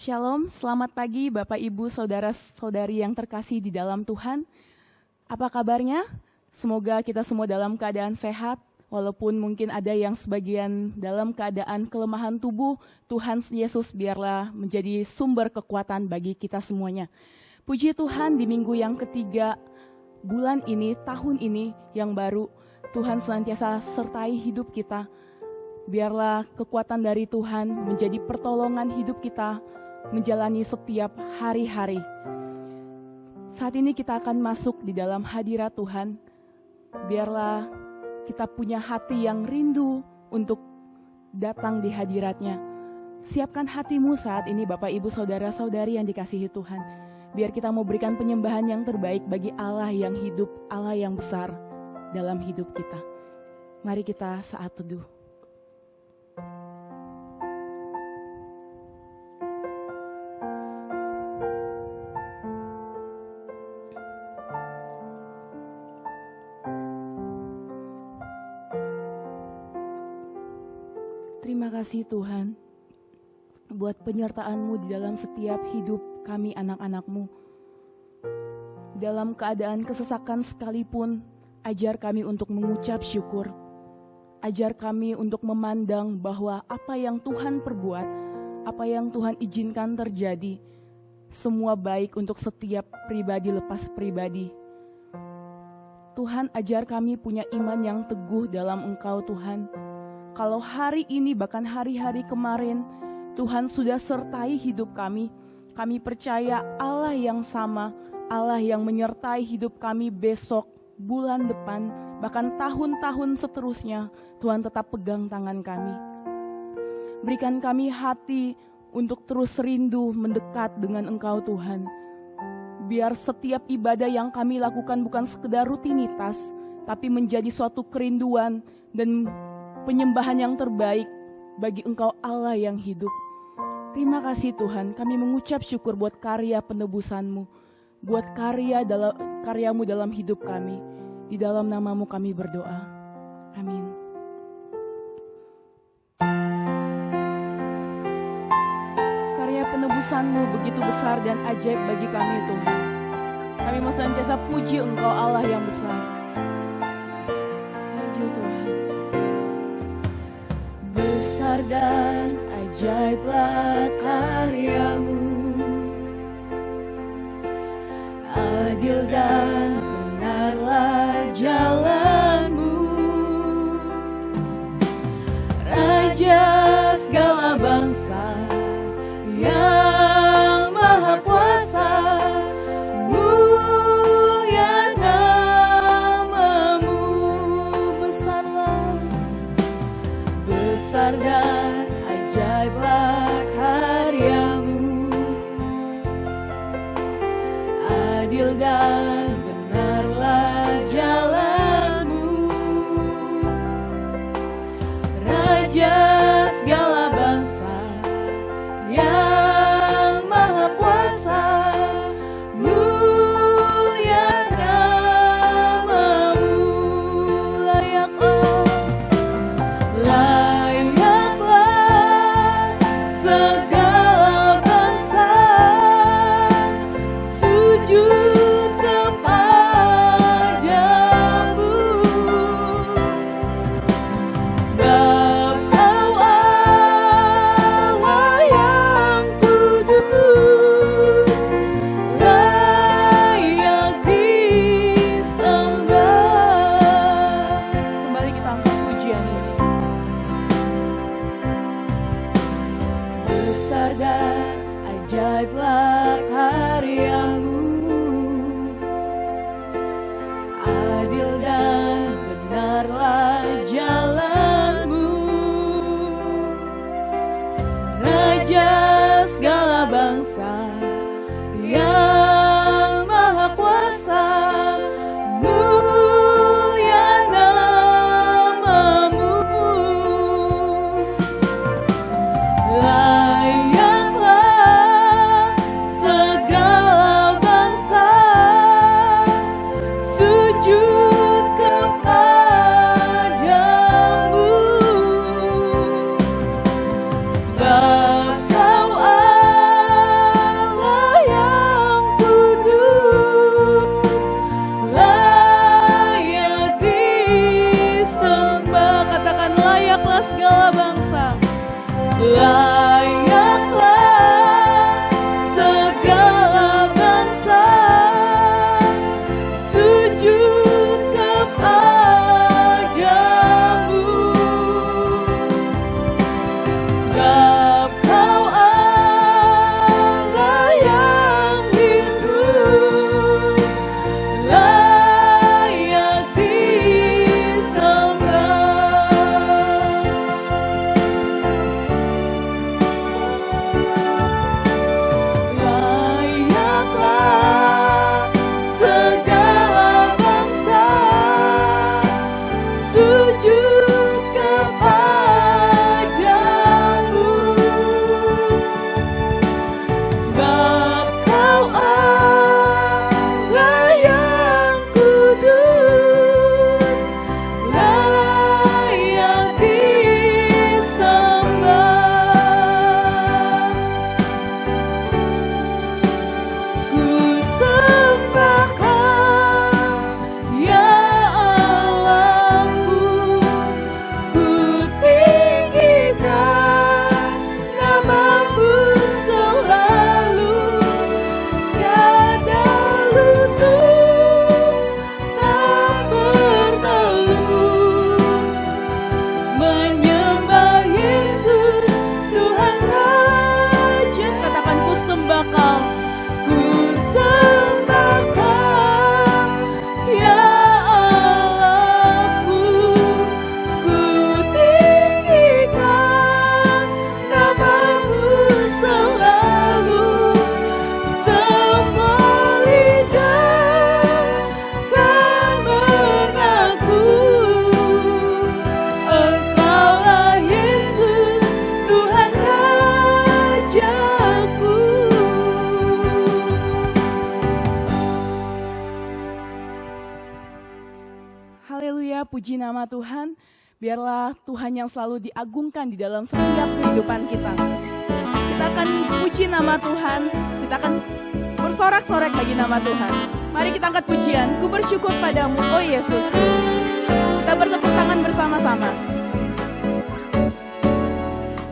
Shalom, selamat pagi Bapak Ibu Saudara-saudari yang terkasih di dalam Tuhan. Apa kabarnya? Semoga kita semua dalam keadaan sehat, walaupun mungkin ada yang sebagian dalam keadaan kelemahan tubuh, Tuhan Yesus biarlah menjadi sumber kekuatan bagi kita semuanya. Puji Tuhan, di minggu yang ketiga bulan ini, tahun ini yang baru, Tuhan senantiasa sertai hidup kita. Biarlah kekuatan dari Tuhan menjadi pertolongan hidup kita menjalani setiap hari-hari. Saat ini kita akan masuk di dalam hadirat Tuhan. Biarlah kita punya hati yang rindu untuk datang di hadirat-Nya. Siapkan hatimu saat ini Bapak Ibu Saudara-saudari yang dikasihi Tuhan. Biar kita mau berikan penyembahan yang terbaik bagi Allah yang hidup, Allah yang besar dalam hidup kita. Mari kita saat teduh. Terima kasih Tuhan buat penyertaan-Mu di dalam setiap hidup kami anak-anak-Mu. Dalam keadaan kesesakan sekalipun, ajar kami untuk mengucap syukur. Ajar kami untuk memandang bahwa apa yang Tuhan perbuat, apa yang Tuhan izinkan terjadi, semua baik untuk setiap pribadi lepas pribadi. Tuhan, ajar kami punya iman yang teguh dalam Engkau Tuhan. Kalau hari ini bahkan hari-hari kemarin Tuhan sudah sertai hidup kami. Kami percaya Allah yang sama, Allah yang menyertai hidup kami besok, bulan depan, bahkan tahun-tahun seterusnya. Tuhan tetap pegang tangan kami. Berikan kami hati untuk terus rindu mendekat dengan Engkau Tuhan. Biar setiap ibadah yang kami lakukan bukan sekedar rutinitas, tapi menjadi suatu kerinduan dan penyembahan yang terbaik bagi Engkau Allah yang hidup. Terima kasih Tuhan, kami mengucap syukur buat karya penebusan-Mu, buat karya-Mu dalam hidup kami. Di dalam nama-Mu kami berdoa. Amin. Karya penebusan-Mu begitu besar dan ajaib bagi kami Tuhan. Kami mau senantiasa puji Engkau Allah yang besar. Dan ajaiblah karya-Mu, adil dan benarlah jalan-Mu, Raja segala bangsa yang maha kuasa, mulia nama-Mu, besar dan ajaiblah karya-Mu, adil dan benarlah jalan-Mu, Raja segala bangsa yang maha kuasa, mulia nama-Mu, layaklah segala bangsa sujud kepada-Mu, sebab Kau Allah yang kudus, layak disembah. Kembali kita angkat pujian ini. Besar dan ajaiblah karya-Mu, adil dan benarlah jalan-Mu, Raja segala bangsa yang maha kuasa, mulia nama-Mu, layaklah layaklah segala bangsa sujud kepadamu, sebab Kau Allah yang hidup, layak layaklah segala bangsa sujud kepadamu, sebab Kau Allah yang kudus, layak disembah. Ku sembah Kau, ya Allahku, ku tinggikan nama-Mu selalu, tiada lutut tak bertelut, menyembah Yesus Tuhan Raja. Katakan, ku sembah Kau. Ku sembah Kau, ya Allahku, ku tinggikan nama-Mu selalu, semua lidah kan mengaku Engkaulah Yesus Tuhan Rajaku. Haleluya, puji nama Tuhan. Biarlah Tuhan yang selalu diagungkan di dalam setiap kehidupan kita. Kita akan puji nama Tuhan, kita akan bersorak-sorak bagi nama Tuhan. Mari kita angkat pujian, ku bersyukur padamu, oh Yesusku. Kita bertepuk tangan bersama-sama.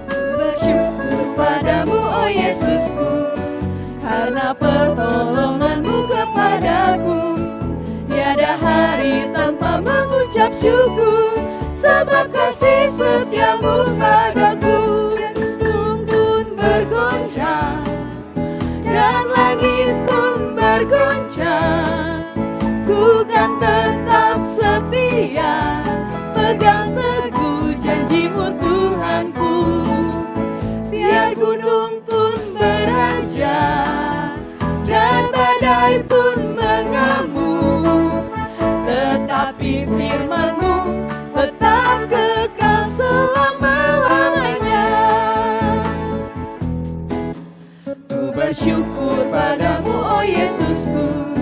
Ku bersyukur padamu, oh Yesusku, karena pertolongan-Mu kepadaku. Tiada hari tanpa mengucap syukur, sebab kasih setia-Mu padaku. Gunung pun bergoncang dan langit pun bergoncang, ku kan tetap setia, pegang teguh janji-Mu Tuhanku. Biar gunung pun beranjak dan badai pun mengamuk, tetapi firman-Mu tetap kekal selama-lamanya. Ku bersyukur padamu, oh Yesusku,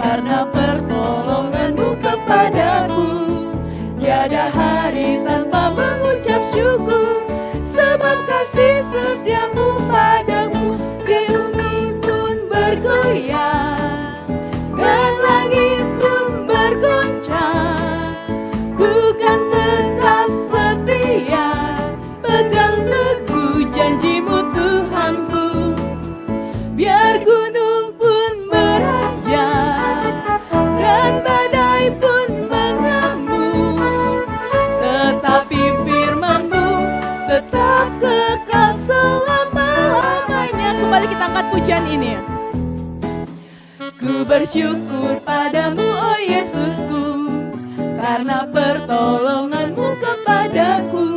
karena pertolongan-Mu kepadaku. Tiada hari tanpa mengucap syukur, sebab kasih setia-Mu padamu. Bumi pun bergoyang dan langit pun bergoncang, ku kan tetap setia, pegang teguh janji-Mu Tuhanku. Biar gunung pun beranjak dan badai pun mengamuk, tetapi firman-Mu tetap kekal selama-lamanya. Kembali kita angkat pujian ini. Ku bersyukur padamu, oh Yesusku, karena pertolongan-Mu kepadaku.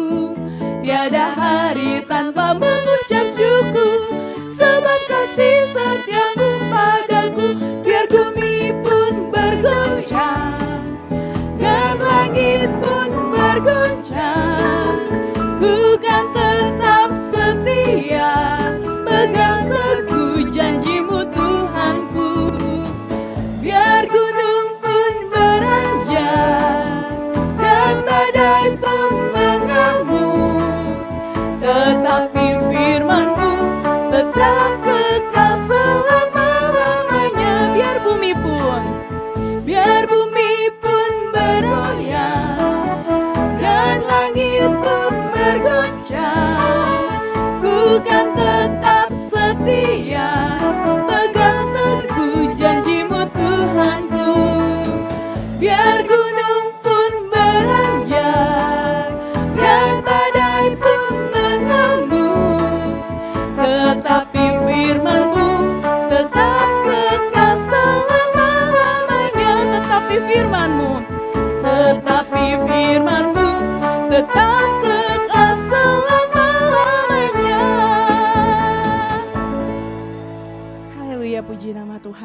Tiada hari tanpa mengucap syukur, sebab kasih setia-Mu padaku. Biar bumi pun bergoncang dan langit pun bergoncang, ku kan tetap setia, pegang teguh janji-Mu Tuhanku. Biar gunung pun beranjak dan badai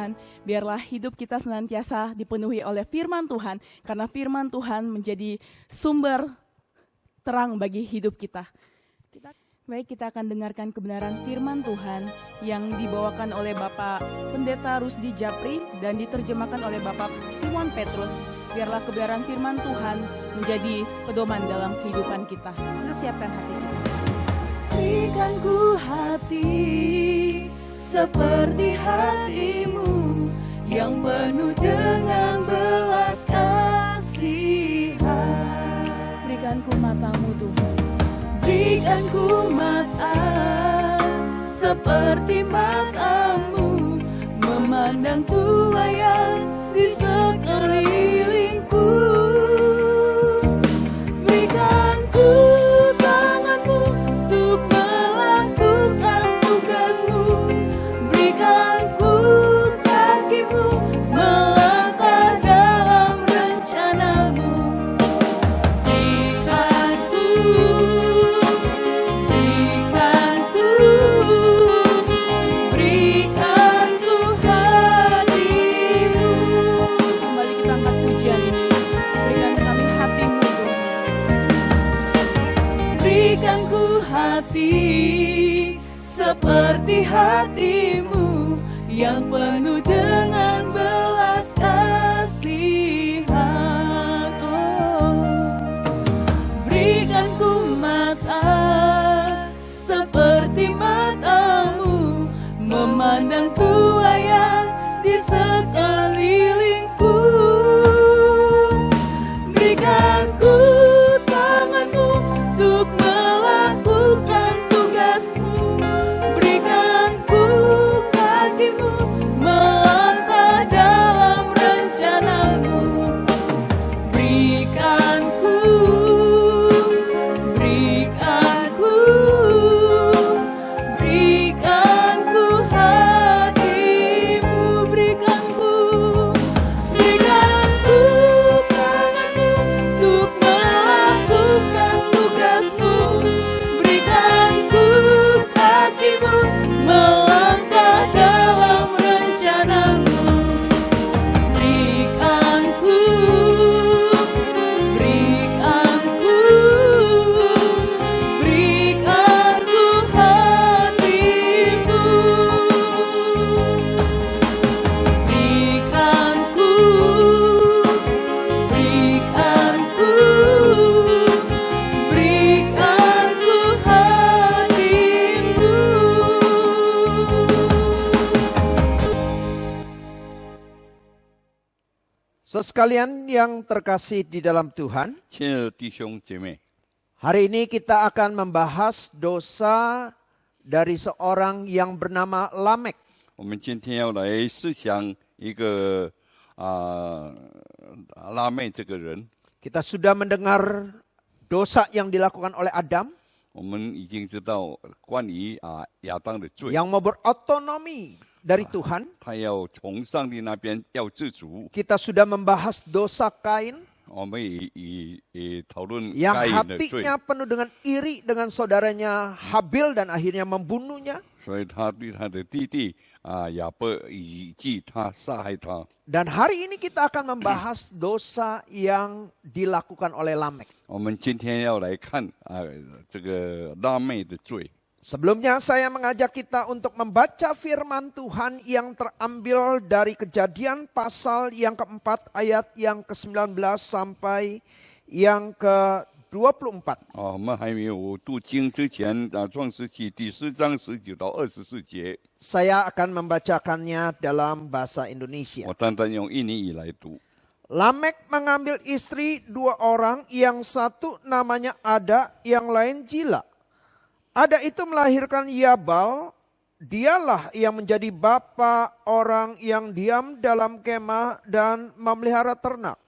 Tuhan, biarlah hidup kita senantiasa dipenuhi oleh firman Tuhan, karena firman Tuhan menjadi sumber terang bagi hidup kita. Baik, kita akan dengarkan kebenaran firman Tuhan yang dibawakan oleh Bapak Pendeta Rusdi Japri dan diterjemahkan oleh Bapak Simon Petrus. Biarlah kebenaran firman Tuhan menjadi pedoman dalam kehidupan kita. Kita siapkan hati kita. Berikan ku hati seperti hatimu yang penuh dengan belas kasihan. Berikan ku matamu Tuhan. Berikan ku mata seperti matamu, memandang tuayan di sekelilingku. Berikan ku tanganmu untuk melakukan tugasmu. Berikan ku kakimu melangkah dalam rencanamu. Seperti hatimu yang penuh dengan belas kasihan. Berikan ku mata seperti matamu, memandang tuayan di sekelilingku. Berikan ku tanganmu untuk melakukan tugasmu. Melangkah dalam rencanamu. Berikan ku hatimu. Berikan ku tanganmu untuk melakukan tugasmu. Berikan ku kakimu melangkah dalam rencanamu. Berikan ku hatimu. Berikan ku hatimu. Sekalian yang terkasih di dalam Tuhan, 亲爱的弟兄姐妹， hari ini kita akan membahas dosa dari seorang yang bernama Lamek. 我们今天要来思想一个拉妹这个人。 Kita sudah mendengar dosa yang dilakukan oleh Adam 我们已经知道关于亚当的罪， yang mau berotonomi dari Tuhan. 他要从上帝那边要自主。 Kita sudah membahas dosa Kain 我们也讨论 yang 该隐的罪， hatinya penuh dengan iri dengan saudaranya Habil dan akhirnya membunuhnya. 所以他对他的弟弟亚伯以及他杀害他。 Dan hari ini kita akan membahas dosa yang dilakukan oleh Lamek. 我们今天要来看这个拉妹的罪。 Sebelumnya saya mengajak kita untuk membaca firman Tuhan yang terambil dari Kejadian pasal yang keempat ayat yang ke-19 sampai yang ke-24. 我们还没有读经之前，创世纪第4章19到24节， Saya akan membacakannya dalam bahasa Indonesia. 我单单用印尼语来读。 Lamek mengambil istri 2 orang, yang satu namanya Ada, yang lain Jila. Ada itu melahirkan Yabal, dialah yang menjadi bapa orang yang diam dalam kemah dan memelihara ternak.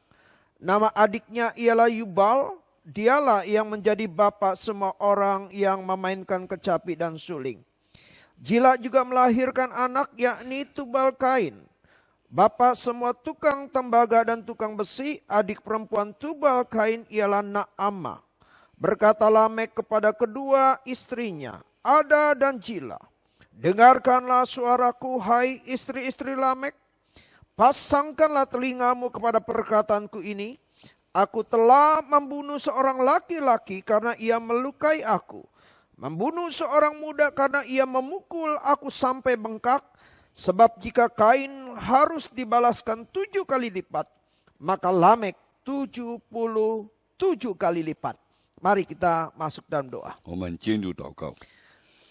Nama adiknya ialah Yubal, dialah yang menjadi bapa semua orang yang memainkan kecapi dan suling. Jila juga melahirkan anak yakni Tubal Kain. Bapa semua tukang tembaga dan tukang besi, adik perempuan Tubal Kain ialah Naamah. Berkata Lamek kepada kedua istrinya, Ada dan Jila, dengarkanlah suaraku hai istri-istri Lamek. pasangkanlah telingamu kepada perkataanku ini. Aku telah membunuh seorang laki-laki karena ia melukai aku. Membunuh seorang muda karena ia memukul aku sampai bengkak. Sebab jika Kain harus dibalaskan 7 kali lipat, maka Lamek 77 kali lipat. Mari kita masuk dalam doa. 我们进入祷告。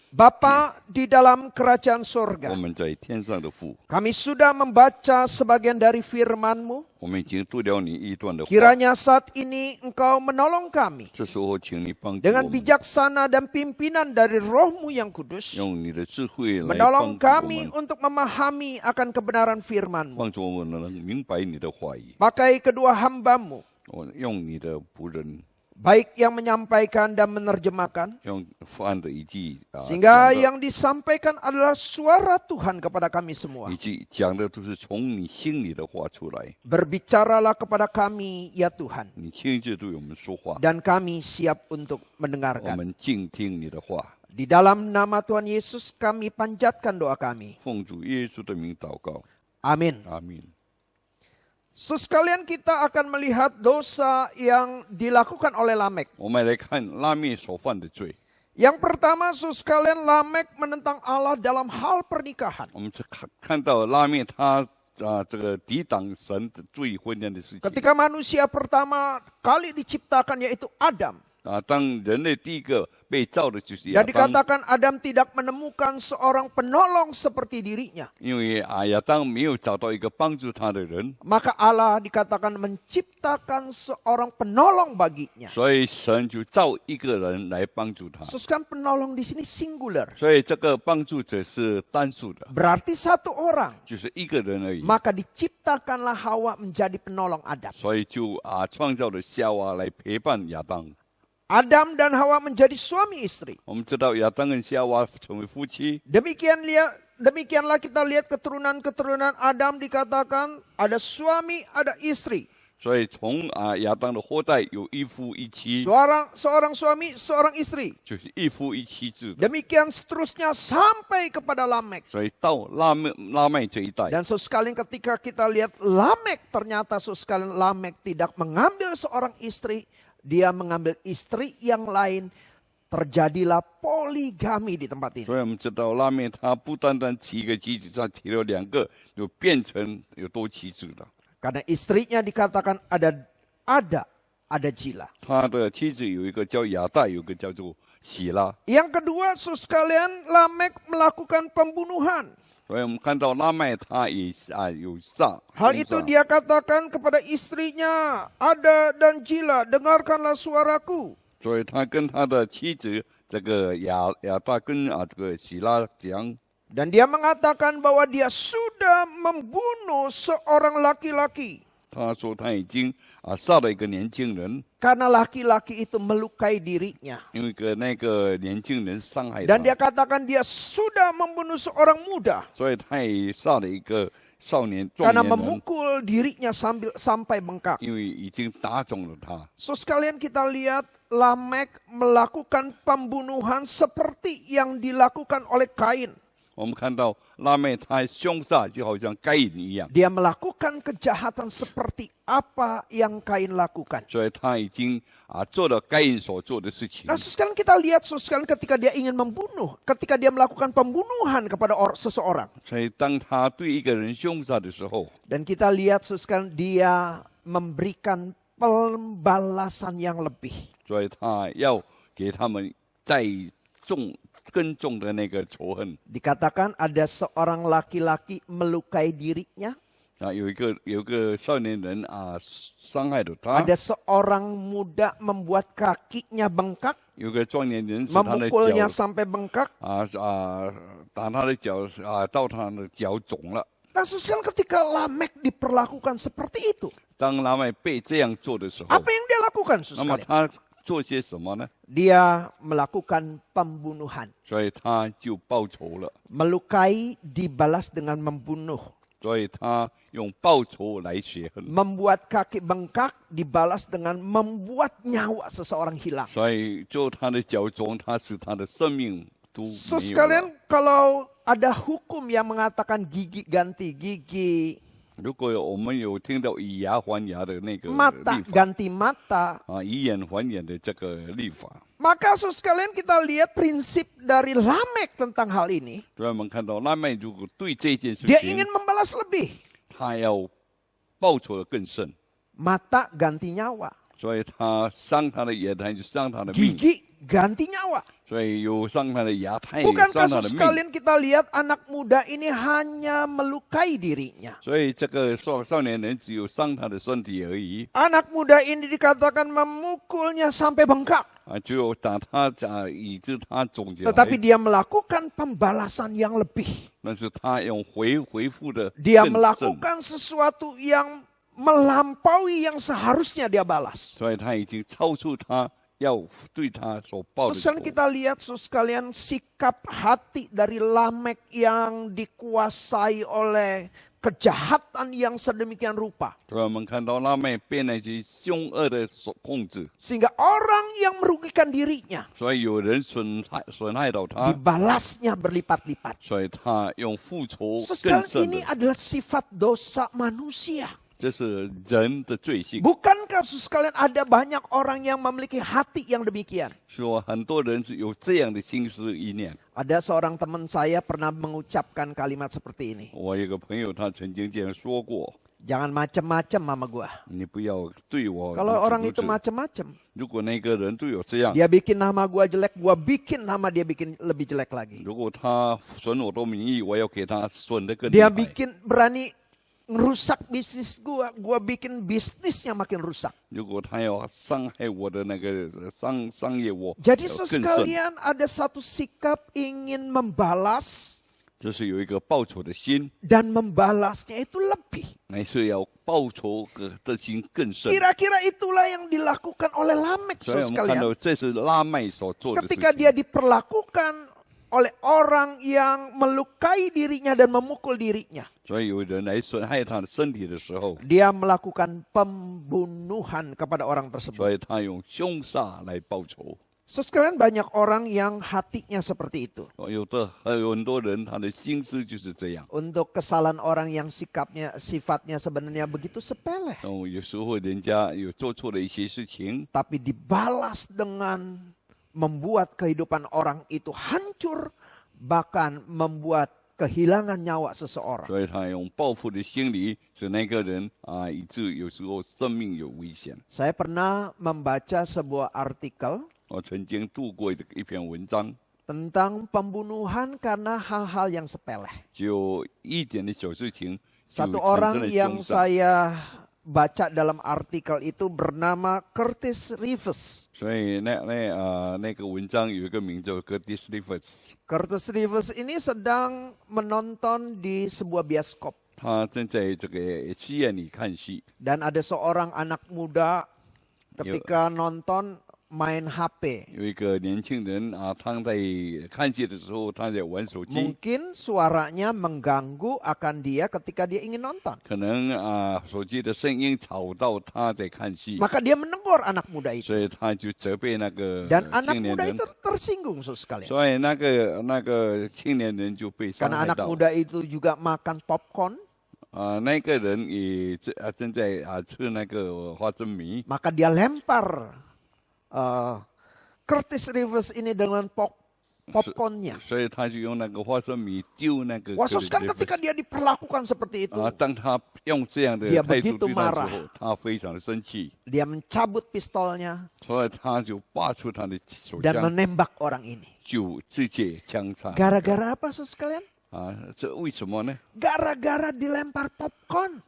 Bapa di dalam kerajaan 我 sorga, 们在天上的父， kami sudah membaca sebagian dari firman-Mu. 我们已经读了你一段的话。 Kiranya saat ini Engkau menolong kami 这时候，请你帮助 dengan 我们， bijaksana dan pimpinan dari Roh-Mu yang kudus, 用你的智慧来 menolong 帮助我 kami 们， untuk memahami akan kebenaran firman-Mu. 帮助我们能明白你的话语。 Pakai kedua hamba-Mu, 我用你的仆人， baik yang menyampaikan dan menerjemahkan, 用翻的一句 sehingga 讲的 yang disampaikan adalah suara Tuhan kepada kami semua. 一句讲的都是从你心里的话出来， Berbicaralah kepada kami, ya Tuhan, 你亲自对我们说话， dan kami siap untuk 我 mendengarkan. 们静听你的话。 Di dalam nama Tuhan Yesus kami panjatkan doa kami. 奉主耶稣的名祷告， Amin. 阿门。 Sekalian kita akan melihat dosa yang dilakukan oleh Lamek. 我们来看拉面所犯的罪。 Yang pertama, sekalian Lamek menentang Allah dalam hal pernikahan. 我们看到拉面他这个抵挡神的罪婚姻的事情。 Ketika manusia pertama kali diciptakan yaitu Adam. 当人类第一个被造的就是亚 Dan 当， dikatakan Adam tidak menemukan seorang penolong seperti dirinya. 因为亚当没有找到一个帮助他的人， Maka Allah dikatakan menciptakan seorang penolong baginya. 所以神就造一个人来帮助他。 Khususkan penolong di sini singular. 所以这个帮助者是单数的， Berarti satu orang. 就是一个人而已。 Maka diciptakanlah Hawa menjadi penolong Adam. 所以就创造了夏娃来陪伴亚当。 Adam dan Hawa menjadi suami istri. 我们知道亚当跟夏娃成为夫妻， Demikianlah kita lihat keturunan-keturunan Adam dikatakan ada suami, ada istri. 所以从亚当的后代有一夫一妻， Seorang suami, seorang istri. 就是一夫一妻制的。 Demikian seterusnya sampai kepada Lamek. 所以到拉麦这一代， Dan sekalian ketika kita lihat Lamek, ternyata sekalian Lamek tidak mengambil seorang istri, dia mengambil istri yang lain, terjadilah poligami di tempat ini. 所以我们知道拉面他不单单娶一个妻子，他娶了2个，就变成有多妻子了。 Karena istrinya dikatakan ada jila. 他的妻子有一个叫亚大，有一个叫做喜拉。 Yang kedua, sekalian Lamek melakukan pembunuhan. 所以我们看到拉麦他也有杀。 Hal itu dia katakan kepada istrinya, Ada dan Jila, dengarkanlah suaraku. 所以他跟他的妻子这个亚大跟这个喜拉讲， Dan dia mengatakan bahwa dia sudah membunuh seorang laki-laki. 他说他已经杀了一个年轻人， Karena laki-laki itu melukai dirinya. 因为那个年轻人伤害 Dan dia 他， katakan dia sudah membunuh seorang muda. 所以他也杀了一个少年壮 Karena 年人， memukul dirinya sampai bengkak. 因为已经打中了他。 So sekalian kita lihat Lamek melakukan pembunuhan seperti yang dilakukan oleh Kain. 我们看到拉麦他凶杀，就好像该隐一样， Dia melakukan kejahatan seperti apa yang Kain lakukan. 所以他已经做了该隐所做的事情。 Nah, sekarang kita lihat sekalian ketika dia ingin membunuh, ketika dia melakukan pembunuhan kepada seseorang. 所以当他对一个人凶杀的时候， Dan kita lihat sekalian dia memberikan pembalasan yang lebih. 所以他要给他们再更重的那个仇恨。 Dikatakan ada seorang laki-laki melukai dirinya. 有一个少年人伤害了他， Ada seorang muda membuat kakinya bengkak, 有个壮年人使他的 memukulnya 脚 sampai bengkak. 打他的脚到他的脚肿了。 Nah, sekarang ketika Lamek diperlakukan seperti itu, 当拉麦被这样做的时候， apa yang dia lakukan, 那么 sekalian? 他做些什么呢？ Dia melakukan pembunuhan. 所以他就报仇了， Melukai dibalas dengan membunuh. 所以他用报仇来雪恨， Membuat kaki bengkak dibalas dengan membuat nyawa seseorang hilang. 所以就他的脚肿，他使他的生命都 So 没有了。 sekalian kalau ada hukum yang mengatakan gigi ganti gigi, 如果我们有听到以牙还牙的那个 mata 立法 ganti mata. 以眼还眼的这个立法， Maka saudara sekalian kita lihat prinsip dari Lamek tentang hal ini. 所以我们看到拉麦如果对这件事 Dia 情 ingin，membalas lebih. 他要报仇的更甚， Mata ganti nyawa. 所以他伤他的眼，他就伤他的命； Gigi ganti nyawa. 所以有伤他的牙，他也有 Bukankah 伤他的 saudara 命。 sekalian kita lihat anak muda ini hanya melukai dirinya. 所以这个少年人只有伤他的身体而已， Anak muda ini dikatakan memukulnya sampai bengkak. 只有打他以致他肿起来。 Tetapi dia melakukan pembalasan yang lebih. 但是他用回复的 Dia 更甚， melakukan sesuatu yang melampaui yang seharusnya dia balas. 所以他已经超出他要对他所报的仇。 Saudara kita lihat saudara sekalian sikap hati dari Lamek yang dikuasai oleh kejahatan yang sedemikian rupa. 所以我们看到拉麦被那些凶恶的所控制， Sehingga orang yang merugikan dirinya 所以有人损害到他， dibalasnya berlipat-lipat. 所以他用复仇 Saudara 更甚 ini 的， adalah sifat dosa manusia. 这是人的罪性。 Bukankah saudara sekalian ada banyak orang yang memiliki hati yang demikian? 说很多人是有这样的心思意念。 Ada seorang teman saya pernah mengucapkan kalimat seperti ini. 我有个朋友，他曾经这样说过 Jangan macem-macem sama gua.：“ 你不要对我 Kalau 如此 orang 如 itu 此 macem-macem, 如果那个人对我这样， dia bikin nama gua jelek, gua bikin nama dia bikin lebih jelek lagi. 如果他损我的名誉，我要给他损得更厉 Dia 害。 bikin berani ngerusak bisnis gua bikin bisnisnya makin rusak. 如果他要伤害我的那个商业，我 Jadi 要 saudara 更甚。 sekalian ada satu sikap ingin membalas 就是有一个报仇的心， dan membalasnya itu lebih. 乃是要报仇的心更甚。 Kira-kira itulah yang dilakukan oleh Lamek 所以 saudara 我们看 sekalian. 到这是拉麦所做的事 Ketika 情。 dia diperlakukan oleh orang yang melukai dirinya dan memukul dirinya. 所以有人来损害他的身体的时候， Dia melakukan pembunuhan kepada orang 所 tersebut. 以他用凶杀来报仇。 So, sekalian banyak orang yang hatinya seperti itu. 有很多人他的心思就是这样。 Untuk kesalahan orang yang sifatnya sebenarnya begitu sepele. 有时候人家有做错了一些事情， Tapi dibalas dengan membuat kehidupan orang itu hancur. Bahkan membuat kehilangan nyawa seseorang. 所以他用报复的心理使那个人以致有时候生命有危险。 Saya pernah membaca sebuah artikel 我曾经读过一篇文章， tentang pembunuhan karena hal-hal yang sepele. 就一点的小事情， Satu 就产生 orang 了 yang 凶杀。 saya baca dalam artikel itu bernama Curtis Rivers. 所以那个文章有一个名叫 Curtis Rivers， Curtis Rivers ini sedang menonton di sebuah bioskop. 他正在这个戏院里看戏， Dan ada seorang anak muda ketika nonton main HP. 有一个年轻人他在看戏的时候，他在玩手机， Mungkin suaranya mengganggu akan dia ketika dia ingin nonton. 可能手机的声音吵到他在看戏， Maka dia menegur anak muda itu. 所以他就责备那个 Dan anak 青年 muda 人 itu，tersinggung sekali. 所以那个青年人就被伤 Karena 害 anak 到。 muda itu juga makan popcorn. 那个人也正在吃那个花生米， Maka dia lempar Curtis Rivers ini dengan popcornnya. 所以他就用那个花生米丢那个。 Wasuskan ketika dia diperlakukan seperti itu, 当他用这样的 dia 态度 begitu 对他的时 marah 候，他非常的生气， dia mencabut pistolnya 所以他就拔出他的手 dan 枪， menembak orang ini. 就直接枪杀。 Gara-gara apa, saudara sekalian? 这为什么呢？ Gara-gara dilempar popcorn.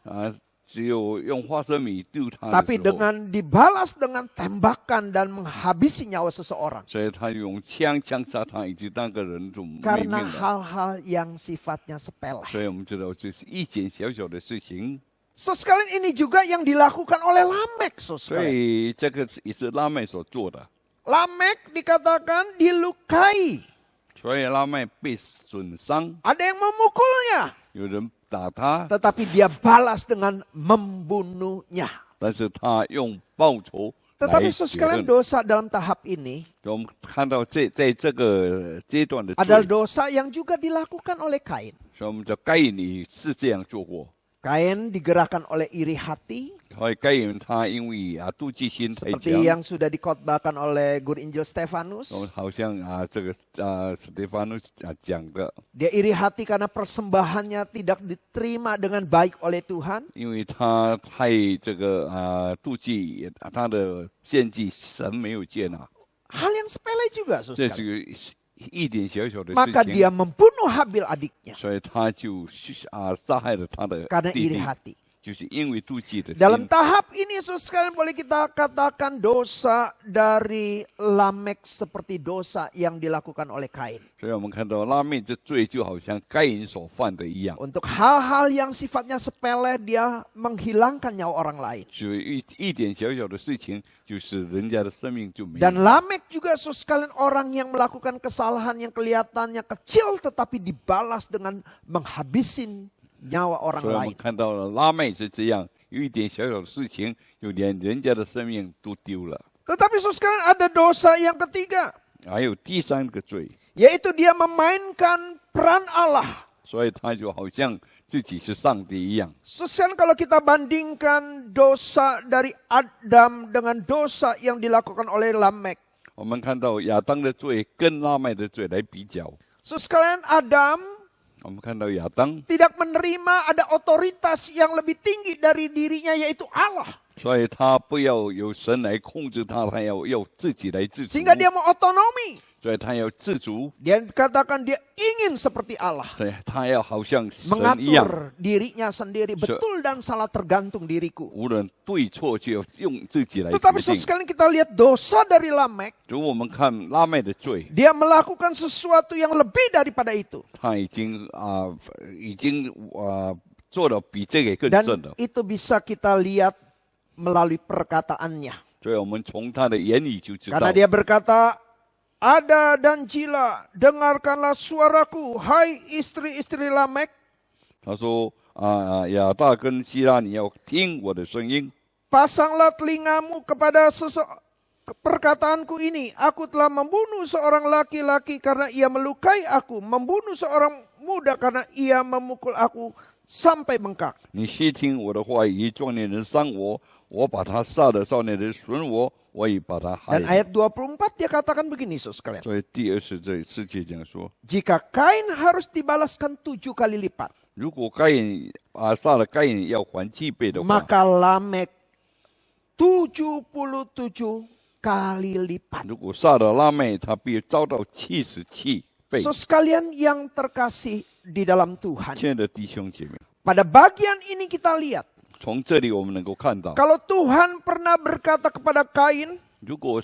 只有用花生米丢他的 Tapi 时候， dengan dibalas dengan tembakan dan menghabisi nyawa seseorang. 所以他用枪杀他，以及那个人就没命 Karena 了。 hal-hal yang sifatnya sepele. 所以我们知道这是一件小小的事情， So, sekalian ini juga yang dilakukan oleh Lamek, 所 sekalian. 以这个也是拉麦所做的。 Lamek dikatakan dilukai. 所以拉麦被损伤， Ada yang memukulnya. 有人打他， Tetapi dia balas dengan membunuhnya. 但是他用报仇来 Tetapi 解 sekalian 恨。 dosa dalam tahap ini 我们看到在这个阶段的罪， adalah dosa yang juga dilakukan oleh Kain. 所以我们的该隐也是这样做过。Kain digerakkan oleh iri hati, 所以该隐他因为妒忌心才 seperti 讲， yang sudah dikhotbahkan oleh Guru Injil Stefanus. 好像这个史蒂凡努讲的， Dia iri hati karena persembahannya tidak diterima dengan baik oleh Tuhan. 因为他太这个妒忌他的献祭神没有接纳， Hal yang sepele juga, 这 saudara. 是一点小小的 Maka 事 dia 情， membunuh Habil adiknya 所以他就杀害了他的 karena 弟 iri 弟， hati. 就是因为妒忌的 Dalam 心。 tahap ini, saudara sekalian, boleh kita katakan dosa dari Lamek seperti dosa yang dilakukan oleh Kain. 所以我们看到拉妹这罪就好像该隐所犯的一样， Untuk hal-hal yang sifatnya sepele, dia menghilangkan nyawa orang lain. 就一点小小的事情，就使人家的生命就没有。 Dan Lamek juga, saudara sekalian, orang yang melakukan kesalahan yang kelihatannya kecil tetapi dibalas dengan menghabisin nyawa orang 所以我们 lain. 看到了拉妹是这样，有一点小小的事情，就连人家的生命都丢了。 Tetapi saudara sekalian, ada dosa yang ketiga, 还有第三个罪， yaitu dia memainkan peran Allah. 所以他就好像自己是上帝一样。 Sekarang kalau kita bandingkan dosa dari Adam dengan dosa yang dilakukan oleh Lamek. 我们看到亚当的罪跟拉麦的罪来比较， Sekalian Adam 我们看到亚当， tidak menerima ada otoritas yang lebih tinggi dari dirinya, yaitu Allah. 所以他不要有神来控制他，他要自己来自主， Sehingga dia mau otonomi. 所以他要自主， Dia katakan dia ingin seperti Allah. 对，他要好像神一样， Mengatur dirinya sendiri. Betul dan salah tergantung diriku. 无论对错就要用自己来 Tetapi 决定。 sekalian kita lihat dosa dari Lamek. 如果我们看拉麦的罪， Dia melakukan sesuatu yang lebih daripada itu. 他已经做的比这个更 Dan 甚了， itu bisa kita lihat melalui perkataannya. 所以我们从他的言语就知道 Karena，dia berkata, Ada dan Jila, dengarkanlah suaraku, hai istri-istri Lamek. 他说亚大跟希拉，你要听我的声音， Pasanglah telingamu kepada perkataanku ini. Aku telah membunuh seorang laki-laki karena ia melukai aku. Membunuh seorang muda karena ia memukul aku sampai bengkak. 你细听我的话语，壮年人伤我，我把他杀了；少年人损我，我也把他害 Dan 了。 ayat 24 dia katakan begini, saudara sekalian. 所以第24节讲说， Jika Kain harus dibalaskan 7 kali lipat, 如果该隐杀了该隐要还7倍的话， maka Lamek 77 kali lipat. 如果杀了拉妹，他必遭到77倍。 So sekalian yang terkasih di dalam Tuhan. 亲爱的弟兄姐妹， Pada bagian ini kita lihat, 从这里我们能够看到， kalau Tuhan pernah berkata kepada Kain, 如果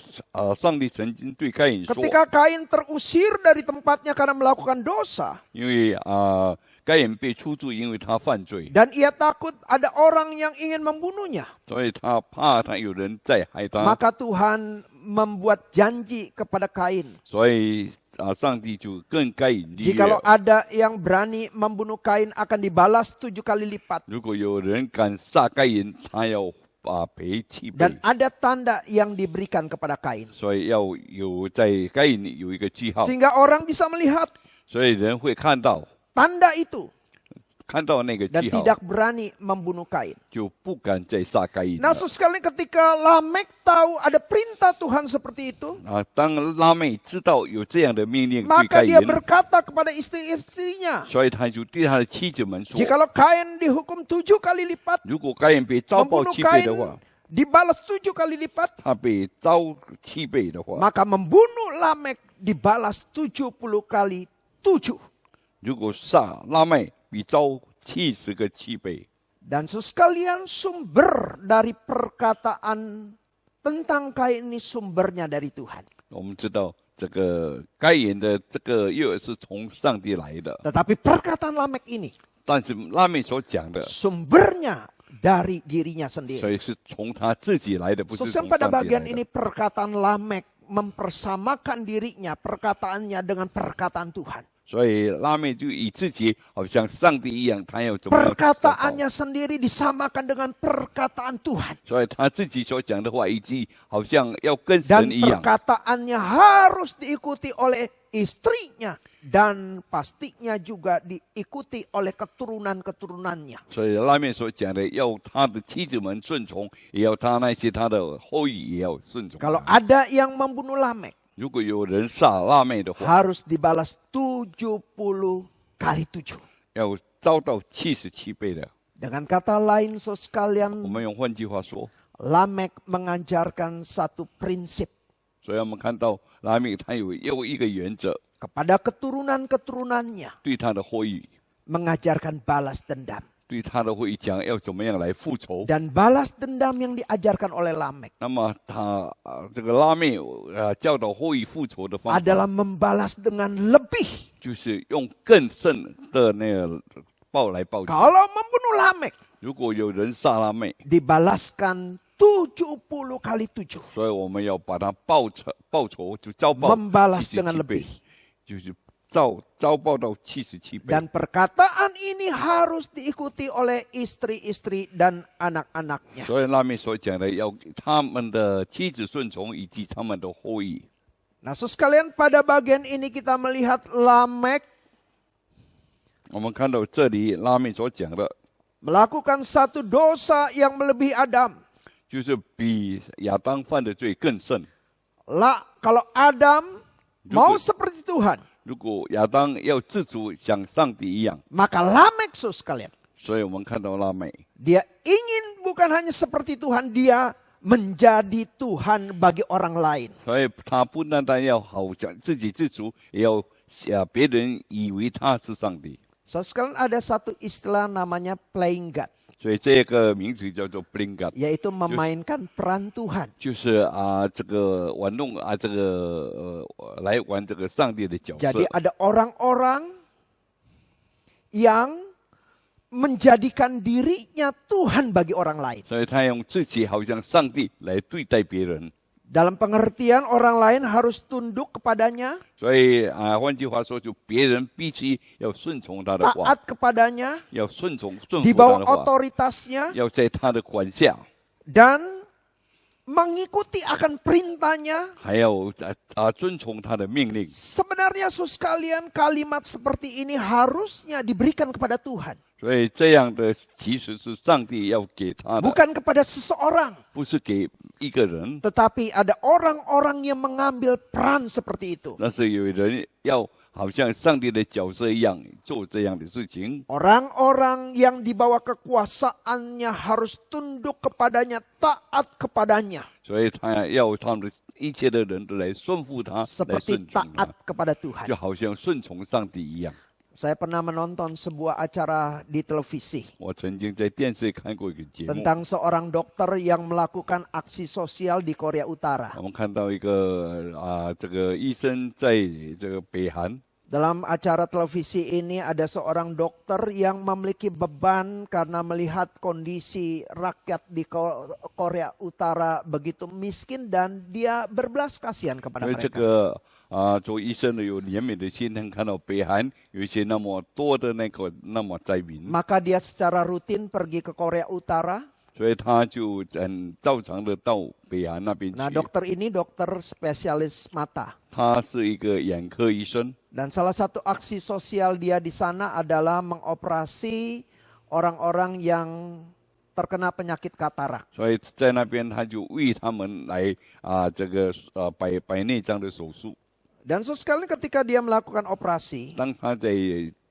上帝曾经对该隐说， ketika Kain terusir dari tempatnya karena melakukan dosa, 因为该隐被出租，因为他犯罪， dan ia takut ada orang yang ingin membunuhnya, 所以他怕他有人在害他， maka Tuhan membuat janji kepada Kain. 所以上帝就跟该隐立 Jikalau 约。 ada yang berani membunuh Kain akan dibalas 7 kali lipat. 如果有人敢杀该隐，他要赔7倍 Dan，ada tanda yang diberikan kepada Kain. 所以要有在该隐里有一个记号， Sehingga orang bisa melihat 所以人会看到 tanda itu 那个 dan 记号， tidak berani membunuh Kain. 就不敢再杀该隐 Nah, 了。 sekali ketika Lamek tahu ada perintah Tuhan seperti itu, 当拉妹知道有这样的命令对 maka 该 dia 隐， berkata kepada istri-istrinya, 所以他就对他的妻子们说： jikalau Kain dihukum 7 kali lipat, 如果该隐被遭报 membunuh 7倍的 Kain 话， dibalas 7 kali lipat, 他被遭7倍的话， maka membunuh Lamek dibalas 70 kali 7. 如果杀拉妹比遭70个7倍。 Dan sekalian sumber dari perkataan tentang Kain ini sumbernya dari Tuhan. 我们知道这个该隐的这个约是从上帝来的， Tetapi perkataan Lamek ini 但是拉妹所讲的， sumbernya dari dirinya 所 sendiri. 以是从他自己来的，不是 Sesuai 从 pada 上帝来 bagian 的。 ini perkataan Lamek mempersamakan dirinya, perkataannya dengan perkataan Tuhan. 所以拉妹就以自己好像上帝一样，他要怎么样祷告 Perkataannya sendiri disamakan dengan perkataan Tuhan. 所以他自己所讲的话，以及好像要跟 Dan 神一样， perkataannya harus diikuti oleh istrinya dan pastinya juga diikuti oleh keturunan-keturunannya. 所以拉面所讲的，要他的妻子们顺从，也要他那些他的后裔也要顺从。 Kalau ada yang membunuh Lamek, 如果有人杀拉妹的话， harus dibalas 70 kali 7. 要遭到77倍的。 Dengan kata lain, saudara 我 sekalian, 们用换句话说， Lamek mengajarkan satu prinsip 所以我们看到拉面他有一个原则， kepada keturunan-keturunannya, 对他的后裔， mengajarkan balas dendam. 对他的后裔讲要怎么样来复仇。 Dan balas dendam yang diajarkan oleh Lamek 那么他这个拉面教导后裔复仇的方法， adalah membalas dengan lebih. 就是用更甚的那个报来报去。 Kalau membunuh Lamek, 如果有人杀拉妹， dibalaskan 70 kali 7. 所以我们要把他报仇，就遭报 Membalas 77 dengan 倍 lebih.，就是遭报到77倍。 Dan perkataan ini harus diikuti oleh istri-istri dan anak-anaknya. 所以拉面所讲的，要他们的妻子顺从，以及他们的后裔。 Nah, saudara sekalian, pada bagian ini kita melihat Lamek 我们看到这里拉面所讲的， melakukan satu dosa yang melebihi Adam. 就是比亚当犯的罪更甚。 Kalau Adam mau seperti Tuhan, 如果亚当要自主像上帝一样， maka Lamek, saudara sekalian, 所以我们看到拉美， dia ingin bukan hanya seperti Tuhan, dia menjadi Tuhan bagi orang lain. 所以他不单单要好像自己自主，也要别人以为他是上帝。 Saudara sekalian, ada satu istilah namanya playing God, 所以这个名字叫做 bling God， yaitu memainkan peran Tuhan. 就是这个玩弄这个来玩这个上帝的角色。 Jadi ada orang-orang yang menjadikan dirinya Tuhan bagi orang lain. 所以他用自己好像上帝来对待别人。 Dalam pengertian orang lain harus tunduk kepadanya, 所以换句话说，就别人必须要顺从他的话， taat kepadanya, 要顺服 di 他 bawah 的话， otoritasnya, 要在他的管辖， dan mengikuti akan perintahnya. 还要遵从他的命令。 Sebenarnya saudara sekalian, kalimat seperti ini harusnya diberikan kepada Tuhan, 所以这样的其实是上帝要给他的， bukan kepada seseorang. 不是给一个人， Tetapi ada orang-orang yang mengambil peran seperti itu. 但是有人要好像上帝的角色一样做这样的事情。 Orang-orang yang di bawah kekuasaannya harus tunduk kepadanya, taat kepadanya. 所以他要他们的一切的人都来顺服他，来 Seperti 顺从他 taat，kepada Tuhan. 就好像顺从上帝一样。 Saya pernah menonton sebuah acara di televisi 我曾经在电视看过一个节目， tentang seorang dokter yang melakukan aksi sosial di Korea Utara. 我们看到一个这个医生在这个北韩， Dalam acara televisi ini ada seorang dokter yang memiliki beban karena melihat kondisi rakyat di Korea Utara begitu miskin dan dia berbelas kasihan kepada 所以这 mereka. 个做医生的有怜悯的心，能看到北韩有一些那么多的那么灾民， Maka dia secara rutin pergi ke Korea Utara. 所以他就很照常的到北韩那边去。 Nah, dokter ini dokter spesialis mata. 他是一个眼科医生， Dan salah satu aksi sosial dia di sana adalah mengoperasi orang-orang yang terkena penyakit katarak. 所以在那边他就为他们来这个白内障的手术。 Dan sekali ketika dia melakukan operasi, 当他在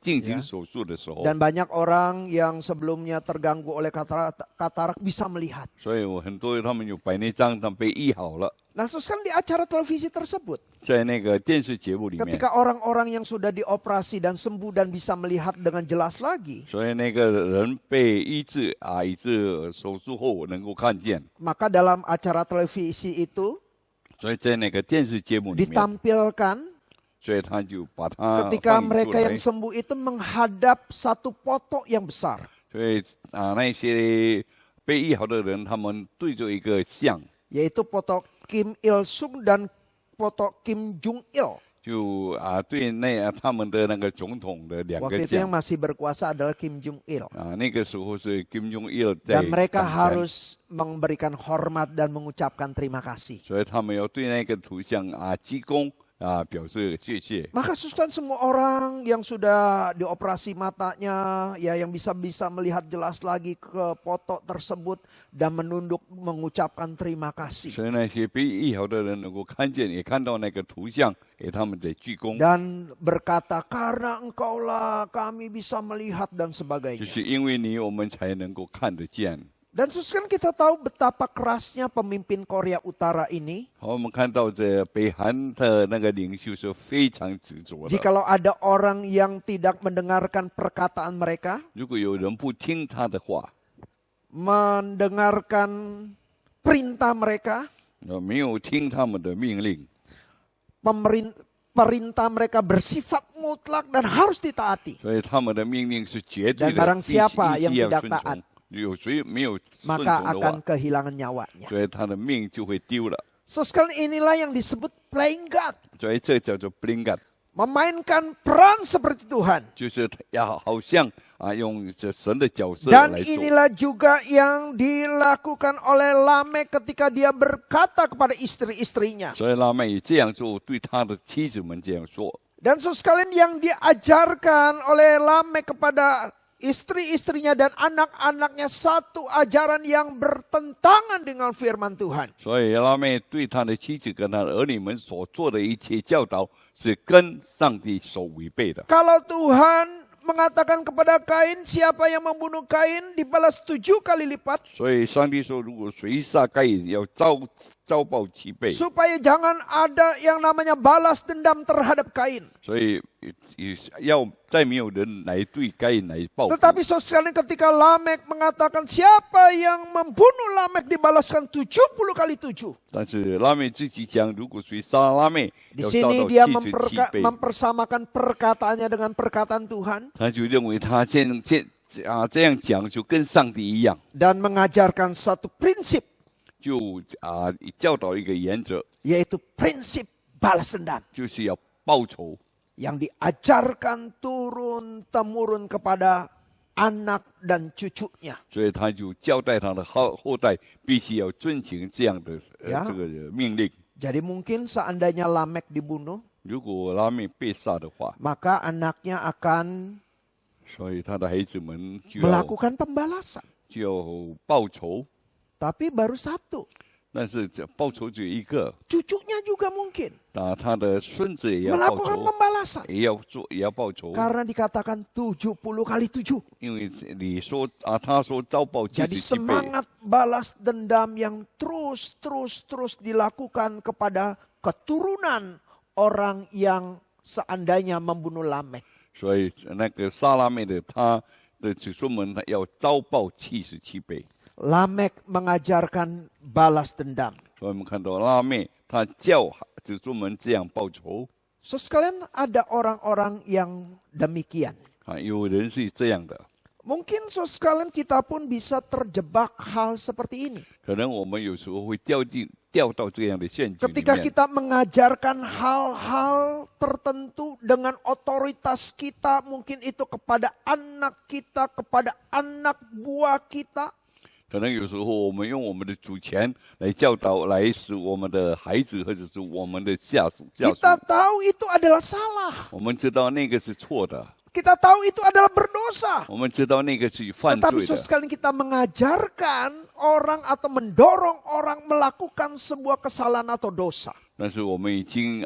进行手术的时候， dan banyak orang yang sebelumnya terganggu oleh katarak bisa melihat. 所以我很多他们有白内障，他们被医好了。 Nah, sekali di acara televisi tersebut, 在那个电视节目里面， ketika orang-orang yang sudah dioperasi dan sembuh dan bisa melihat dengan jelas lagi, 所以那个人被医治以致手术后能够看见。 maka dalam acara televisi itu 所以在那个电视节目里面， ditampilkan 所以他就把它 ketika 放映出 mereka 来 yang。sembuh itu menghadap satu foto yang besar. 所以那些被医好的人，他们对着一个像， Yaitu foto Kim Il Sung dan foto Kim Jong Il. 就对他们的那个总统的两 Waktu 个 itu yang 像。 masih berkuasa adalah Kim Jong Il. 那个时候是 Kim Jong Il 在 Dan mereka 掌权， harus memberikan hormat dan mengucapkan terima kasih. 所以他们要对那个图像鞠躬，表示谢谢。 Maka susukan semua orang yang sudah dioperasi matanya, ya yang bisa melihat jelas lagi ke foto tersebut dan menunduk mengucapkan terima kasih. 所以那些被医好的人能够看见，也看到那个图像，给他们的鞠躬， Dan berkata, karena engkaulah kami bisa melihat dan 就 sebagainya. 是因为你，我们才能够看得见。 Dan susukan kita tahu betapa kerasnya pemimpin Korea Utara ini. 好，我们看到这北韩的那个领袖是非常执着的。 Jikalau ada orang yang tidak mendengarkan perkataan mereka, 如果有人不听他的话， mendengarkan perintah mereka, 没有听他们的命令， perintah mereka bersifat mutlak dan harus ditaati. 所以他们的命令是绝对 Dan 的， barang 必须 siapa 一 yang 定要 tidak 顺 taat, 从。有谁没有顺 maka 从的 akan 话， kehilangan nyawanya. 所以他的命就会丢了。 So sekali inilah yang disebut playing God. 所以这叫做 blingat， Memainkan peran seperti Tuhan. 就是要好像用这神的角色 Dan 来做。 inilah juga yang dilakukan oleh Lamek ketika dia berkata kepada istri-istrinya. 所以拉麦也这样做，对他的妻子们这样说。 Dan sekalian yang diajarkan oleh Lamek kepada istri-istrinya dan anak-anaknya satu ajaran yang bertentangan dengan firman Tuhan. 所以拉麦对他的妻子跟他的儿女们所做的一切教导，是跟上帝所违背的。 Kalau Tuhan mengatakan kepada Kain, siapa yang membunuh Kain dibalas 7 kali lipat. 所以上帝说，如果谁杀该隐，要遭报7倍。 Supaya jangan ada yang namanya balas dendam terhadap Kain. 所以要再没有人来对该隐来报复。 Tetapi sekali ketika Lamek mengatakan siapa yang membunuh Lamek dibalaskan 70 kali 7. 但是拉妹自己讲，如果谁杀拉妹， Di 要遭 sini 到 dia 77倍。 mempersamakan perkataannya dengan perkataan Tuhan. 他就认为他这样讲就跟上帝一样， Dan mengajarkan satu prinsip. 就教导一个原则， Yaitu prinsip balas dendam. 就是要报仇。 Yang diajarkan turun-temurun kepada anak dan cucunya. 所以他就交代他的后代必须要遵循这样的呀这个命令。 Jadi mungkin seandainya Lamek dibunuh, 如果拉妹被杀的话， maka anaknya akan 所以他的孩子们就 melakukan pembalasan. 要报仇， Tapi baru satu. 但是报仇只有一个， Cucunya juga mungkin 他的孙子也要报 melakukan 仇， pembalasan. 也要报仇， Karena dikatakan 70 kali 7. 因为你说他说遭报 Jadi 77倍， semangat balas dendam yang terus dilakukan kepada keturunan orang yang seandainya membunuh Lamek. 所以那个撒拉妹的他的子孙们要遭报77倍。 Lamek mengajarkan balas dendam. 所以我们看到拉妹他教子孙们这样报仇 So sekalian ada orang-orang yang demikian. 有人是这样的。 Mungkin so sekalian kita pun bisa terjebak hal seperti ini. 可能我们有时候会掉到这样的陷阱里 Ketika 面。 kita mengajarkan hal-hal tertentu dengan otoritas kita, mungkin itu kepada anak kita, kepada anak buah kita. 可能有时候我们用我们的主权来教导，来使我们的孩子或者是我们的下属 Kita tahu itu adalah salah. 我们知道那个是错的， Kita tahu itu adalah berdosa. 我们知道那个是犯 Tetapi 罪的。 sekali kita mengajarkan orang atau mendorong orang melakukan sebuah kesalahan atau dosa. 但是我们已经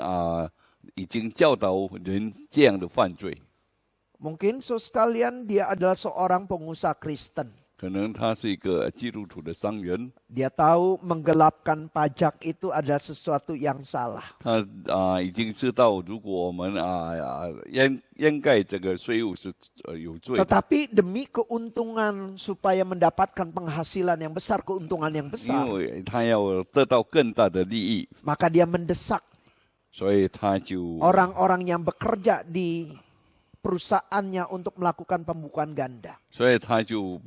教导人这样的犯罪， Mungkin sekalian dia adalah seorang pengusaha Kristen. 可能他是一个基督徒的商人， Dia tahu menggelapkan pajak itu adalah sesuatu yang salah. 他已经知道，如果我们掩盖这个税务是有罪的。 Tetapi demi keuntungan supaya mendapatkan penghasilan yang besar, keuntungan yang 因 besar, 为他要得到更大的利益， maka dia mendesak 所以他就 orang-orang yang bekerja di perusahaannya untuk melakukan pembukuan ganda. 所以他就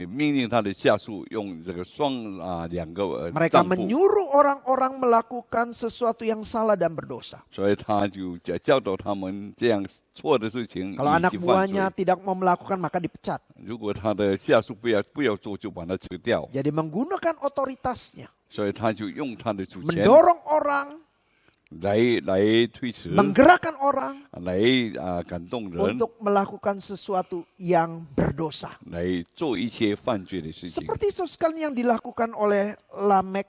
命令他的下属用这个两个 Mereka 账簿， menyuruh orang-orang melakukan sesuatu yang salah dan berdosa. 所以他就教导他们这样错的事情 Kalau 已 anak 经犯罪 buahnya。tidak mau melakukan maka dipecat. 如果他的下属不要做，就把他辞掉。 Jadi menggunakan otoritasnya, 所以他就用他的主权 mendorong orang 来推迟， menggerakkan orang 来感动人， untuk melakukan sesuatu yang berdosa. 来做一些犯罪的事情， Seperti sekali yang dilakukan oleh Lamek.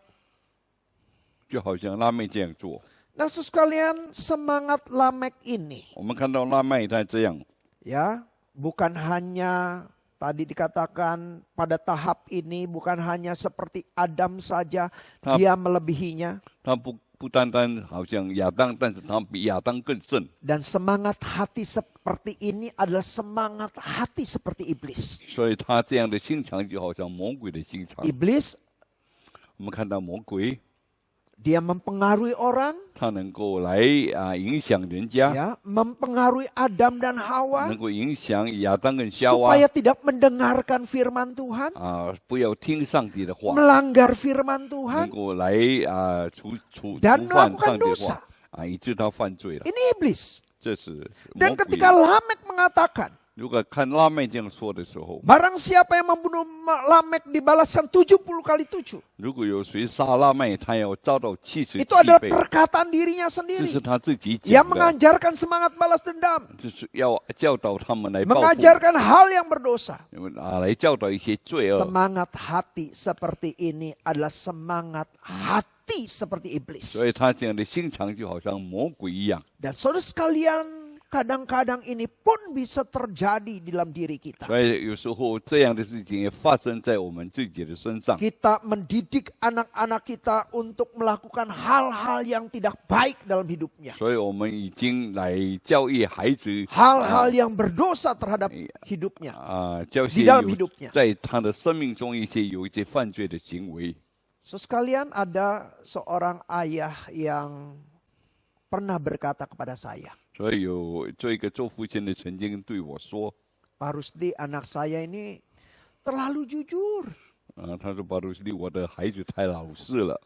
就好像拉妹这样做。 Nah, sekalian semangat Lamek ini, 我们看到拉麦他这样， ya, bukan hanya tadi dikatakan pada tahap ini bukan hanya seperti Adam saja, Tahap- dia melebihinya. 他不单单好像亚当，但是他比亚当更甚。 Dan semangat hati seperti ini adalah semangat hati seperti iblis. 所以他这样的心肠就好像魔鬼的心肠。 Iblis, 我们看到魔鬼， dia mempengaruhi orang, 他能够来影响人家， ya, mempengaruhi Adam dan Hawa 能够影响亚当跟夏娃 supaya tidak mendengarkan firman Tuhan, 不要听上帝的话， melanggar firman 能 Tuhan. 够来触 Dan 犯 melakukan 上帝的 dosa. 话，以致他犯罪了。 Ini iblis. 这是魔 Dan 鬼。 ketika Lamek mengatakan, 如果看拉妹这样说的时候， barang siapa yang membunuh Lamek dibalaskan 70 kali 7. 如果有谁杀拉妹，他要遭到77 Itu adalah 倍， perkataan dirinya 这 sendiri. 是他自己 Yang 讲的， mengajarkan semangat balas dendam. 就是要教导他们来报复， Mengajarkan hal yang berdosa. 来教导一些罪恶。 Semangat hati seperti ini adalah semangat hati seperti iblis. 所以他这样的心肠就好像魔鬼一样。 Dan saudara sekalian, kadang-kadang ini pun bisa terjadi di dalam diri kita. 所以有时候这样的事情也发生在我们自己的身上。 Kita mendidik anak-anak kita untuk melakukan hal-hal yang tidak baik dalam hidupnya. 所以我们已经来教育孩子 Hal-hal yang berdosa terhadap hidupnya. 教 Di 些 dalam 有 hidupnya. 在他的生命中有一些犯罪的行为。 Sekalian ada seorang ayah yang pernah berkata kepada saya, 所以有这一个做父亲的曾经对我说， Pak Rusdi, anak saya ini terlalu jujur. 他说巴鲁斯利，我的孩子太老实了。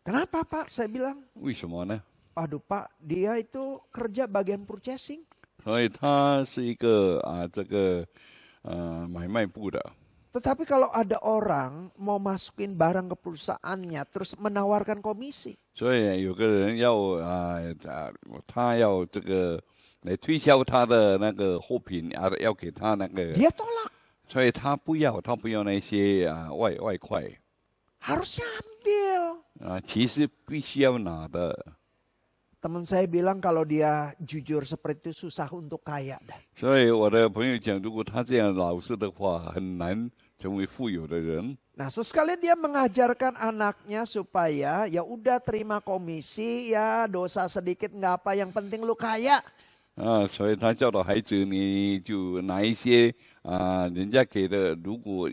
Kenapa Pak? Saya bilang, 为什么呢？ aduh Pak, dia itu kerja bagian purchasing. 所以他是一个这个买卖部的。 Tetapi kalau ada orang mau masukin barang ke perusahaannya, terus menawarkan komisi. 所以有个人要他要这个来推销他的那个货品要给他那个， Dia tolak. 所以他不要那些外快 Harusnya ambil. 其实必须要拿的。 Teman saya bilang kalau dia jujur seperti itu susah untuk kaya dah. 所以我的朋友讲，如果他这样老实的话，很难成为富有的人。 Nah, sekalian dia mengajarkan anaknya supaya ya udah terima komisi, ya dosa sedikit nggak apa, yang penting lu kaya. 所以他教导孩子，你就拿一些人家给的，如果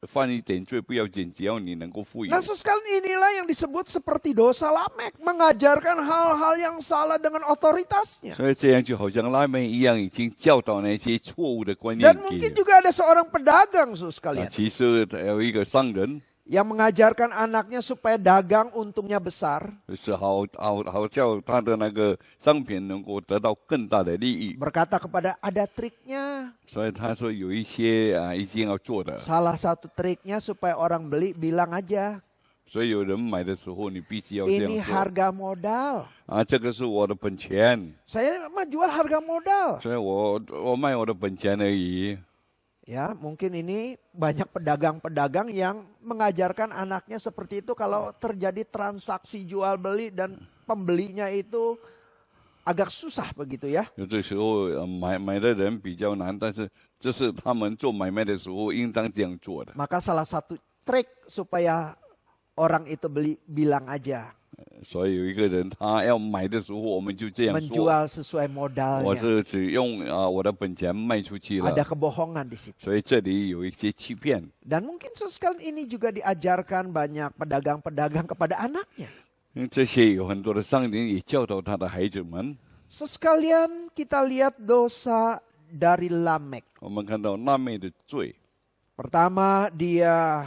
犯一点罪不要紧，只要你能够富有。 Nah, sekalian inilah yang disebut seperti dosa Lamek, mengajarkan hal-hal yang salah dengan otoritasnya. 所以这样就好像拉妹一样，已经教导那些错误的观念 Dan mungkin juga ada seorang pedagang, sekalian, 其实有一个商人， yang mengajarkan anaknya supaya dagang untungnya besar. 就是好叫他的那个商品能够得到更大的利益。 Berkata kepada ada triknya. 所以他说有一些一定要做的。 Salah satu triknya supaya orang beli bilang aja, 所以有人买的时候，你必须要这 ini 样做。 harga modal. 这个是我的本钱， Saya mah jual harga modal. 所以我卖我的本钱而已。 Ya, mungkin ini banyak pedagang-pedagang yang mengajarkan anaknya seperti itu kalau terjadi transaksi jual beli dan pembelinya itu agak susah begitu ya. 有的时候买的人比较难，但是这是他们做买卖的时候应当这样做的。 Maka salah satu trik supaya orang itu beli bilang aja, 所以有一个人他要买的时候，我们就这样说： menjual sesuai 我 modalnya. 是只用我的本钱卖出去了。 Ada kebohongan di situ. 所以这里有一些欺骗。 Dan mungkin sekalian ini juga diajarkan banyak pedagang-pedagang kepada anaknya. 这些有很多的商人也教导他的孩子们。 Sekalian kita lihat dosa dari Lamek. 我们看到拉妹的罪， Pertama, dia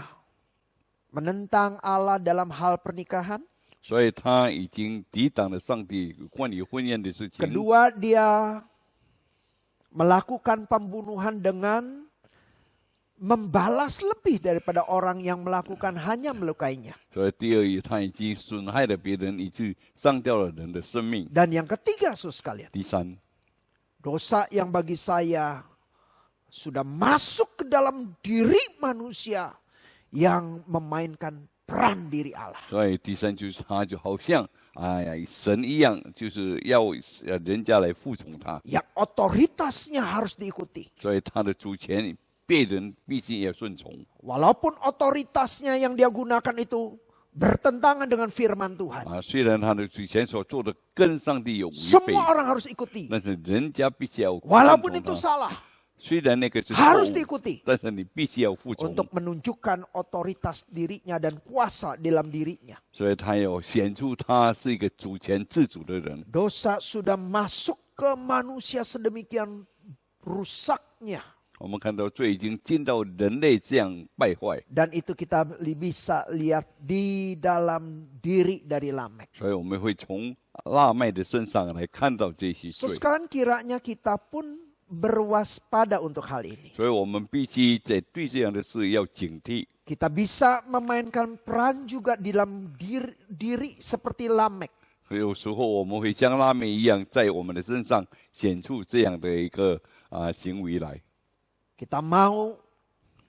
menentang Allah dalam hal pernikahan. 所以他已经抵挡了上帝关于婚姻的事情。 Kedua, dia melakukan pembunuhan dengan membalas lebih daripada orang yang melakukan hanya melukainya. 所以第二，他已经损害了别人，以致伤掉了人的生命。 Dan yang ketiga, saudara sekalian, 第三， dosa yang bagi saya sudah masuk ke dalam diri manusia yang memainkan peran diri Allah. 所以第三就是他就好像神一样，就是要人家来服从他， Yang otoritasnya harus diikuti. 所以他的主权别人必须要顺从。 Walaupun otoritasnya yang dia gunakan itu bertentangan dengan firman Tuhan. 虽然他的主权所做的跟上帝有违背， Semua orang harus ikuti. 但是人家必须要顺 Walaupun 从 itu 他。 salah, 虽然那个是错 harus 误， diikuti. 但是你必须要服从。 Untuk menunjukkan otoritas dirinya dan kuasa dalam dirinya. 所以他要显出他是一个主权自主的人。 Dosa sudah masuk ke manusia sedemikian rusaknya. 我们看到罪已经进到人类这样败坏， Dan itu kita bisa lihat di dalam diri dari Lamek. 所以我们会从拉麦的身上来看到这些罪。 Sekarang kiranya kita pun berwaspada untuk hal ini. 所以我们必须在对这样的事要警惕。 Kita bisa memainkan peran juga di dalam diri seperti Lamek. 有时候我们会像拉麦一样，在我们的身上显出这样的一个行为来。 Kita mau,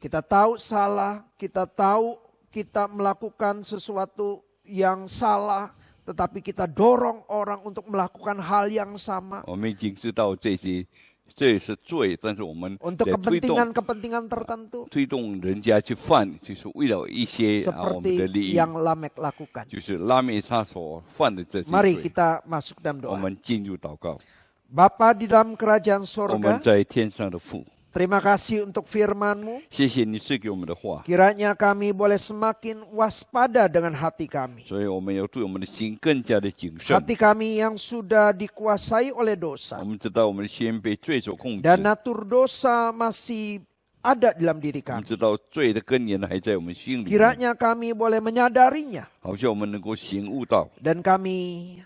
kita tahu salah, kita tahu kita melakukan sesuatu yang salah, tetapi kita dorong orang untuk melakukan hal yang sama 我们已经知道这是罪，但是我们 untuk 在推动 kepentingan-kepentingan tertentu 推动人家去犯，就是为了一些我们的 seperti 利益， yang Lamek lakukan. 就是拉麦他所犯的这些 Mari 罪。 kita masuk dalam 我 doa. 们进入祷告， Bapa di dalam kerajaan 我们 sorga, 在天上的父， terima kasih untuk firman-Mu. 谢谢你赐给我们的话， Kiranya kami boleh semakin waspada dengan hati kami. 所以我们要对我们的心更加的谨慎。 Hati kami yang sudah dikuasai oleh 我 dosa. 们知道我们的心被罪所控制， Dan natur dosa masih ada dalam diri 我们 kami. 知道罪的根源还在我们心里面， Kiranya kami boleh menyadarinya. 好像我们能够醒悟到， Dan kami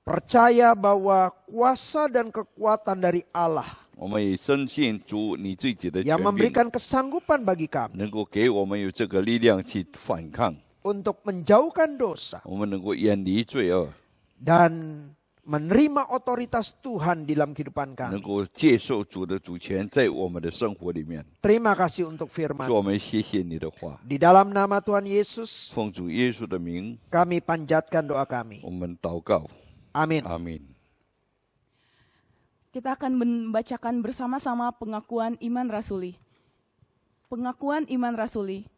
percaya bahwa kuasa dan kekuatan dari Allah 我们也深信主你自己的权 yang 柄， memberikan kesanggupan bagi kami 能够给我们有这个力量去反抗， untuk menjauhkan dosa 我们能够远离罪恶， dan menerima otoritas Tuhan di dalam kehidupan 能 kami. 够接受主的主权在我们的生活里面。 Terima kasih untuk 主， firman. 我们谢谢你的话， Di dalam nama Tuhan Yesus, 奉主耶稣的名， kami panjatkan doa kami. 我们祷告， Amin. 阿门。 Kita akan membacakan bersama-sama pengakuan iman rasuli. Pengakuan iman rasuli.